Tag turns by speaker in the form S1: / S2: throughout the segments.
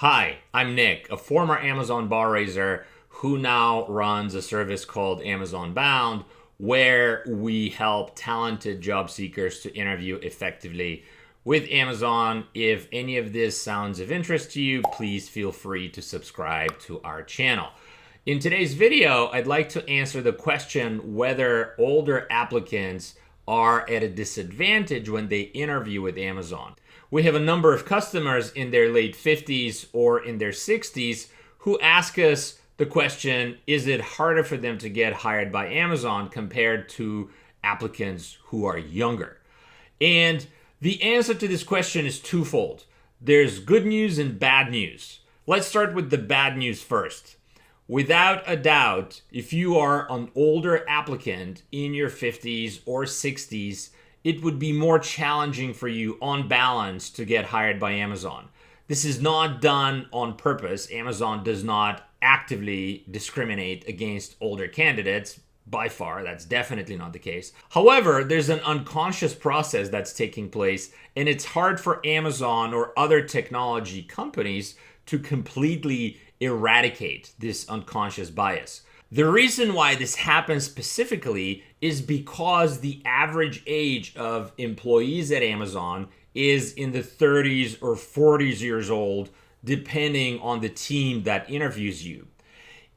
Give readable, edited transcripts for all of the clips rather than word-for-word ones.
S1: Hi, I'm Nick, a former Amazon bar raiser who now runs a service called Amazon Bound, where we help talented job seekers to interview effectively with Amazon. If any of this sounds of interest to you, please feel free to subscribe to our channel. In today's video, I'd like to answer the question whether older applicants are at a disadvantage when they interview with Amazon. We have a number of customers in their late 50s or in their 60s who ask us the question, is it harder for them to get hired by Amazon compared to applicants who are younger? And the answer to this question is twofold. There's good news and bad news. Let's start with the bad news first. Without a doubt, if you are an older applicant in your 50s or 60s, it would be more challenging for you on balance to get hired by Amazon. This is not done on purpose. Amazon does not actively discriminate against older candidates. By far, that's definitely not the case. However, there's an unconscious process that's taking place, and it's hard for Amazon or other technology companies to completely eradicate this unconscious bias. The reason why this happens specifically is because the average age of employees at Amazon is in the 30s or 40s years old, depending on the team that interviews you.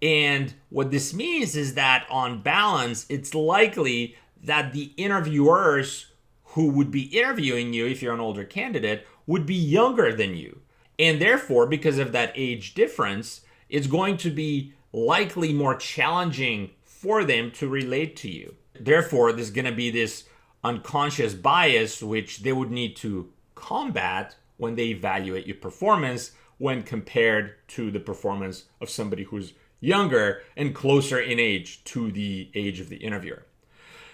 S1: And what this means is that on balance, it's likely that the interviewers who would be interviewing you, if you're an older candidate, would be younger than you. And therefore, because of that age difference, it's going to be likely more challenging for them to relate to you. Therefore, there's going to be this unconscious bias which they would need to combat when they evaluate your performance when compared to the performance of somebody who's younger and closer in age to the age of the interviewer.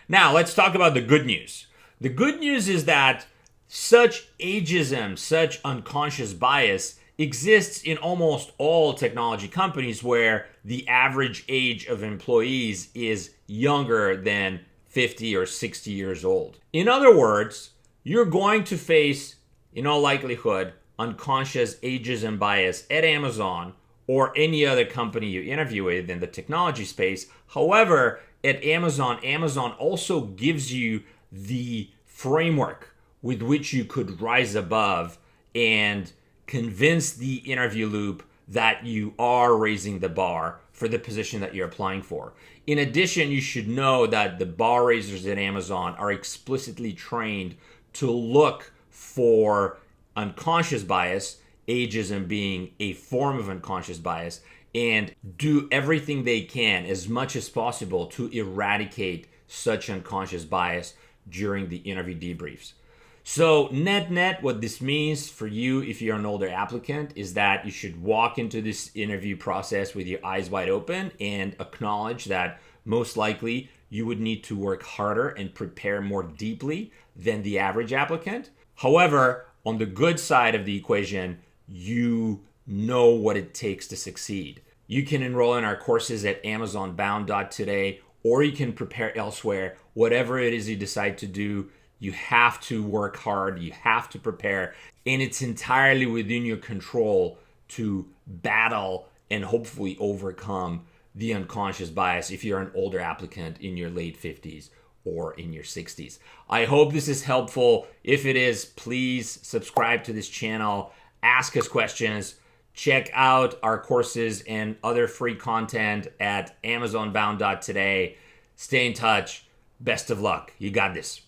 S1: Now, let's talk about the good news. The good news is that such ageism, such unconscious bias exists in almost all technology companies where the average age of employees is younger than 50 or 60 years old. In other words, you're going to face, in all likelihood, unconscious ageism bias at Amazon or any other company you interview with in the technology space. However, at Amazon also gives you the framework with which you could rise above and convince the interview loop that you are raising the bar for the position that you're applying for. In addition, you should know that the bar raisers at Amazon are explicitly trained to look for unconscious bias, ageism being a form of unconscious bias, and do everything they can as much as possible to eradicate such unconscious bias during the interview debriefs. So net, what this means for you if you're an older applicant is that you should walk into this interview process with your eyes wide open and acknowledge that most likely you would need to work harder and prepare more deeply than the average applicant. However, on the good side of the equation, you know what it takes to succeed. You can enroll in our courses at amazonbound.today, or you can prepare elsewhere. Whatever it is you decide to do, you have to work hard, you have to prepare, and it's entirely within your control to battle and hopefully overcome the unconscious bias if you're an older applicant in your late 50s or in your 60s. I hope this is helpful. If it is, please subscribe to this channel, ask us questions, check out our courses and other free content at amazonbound.today. Stay in touch. Best of luck. You got this.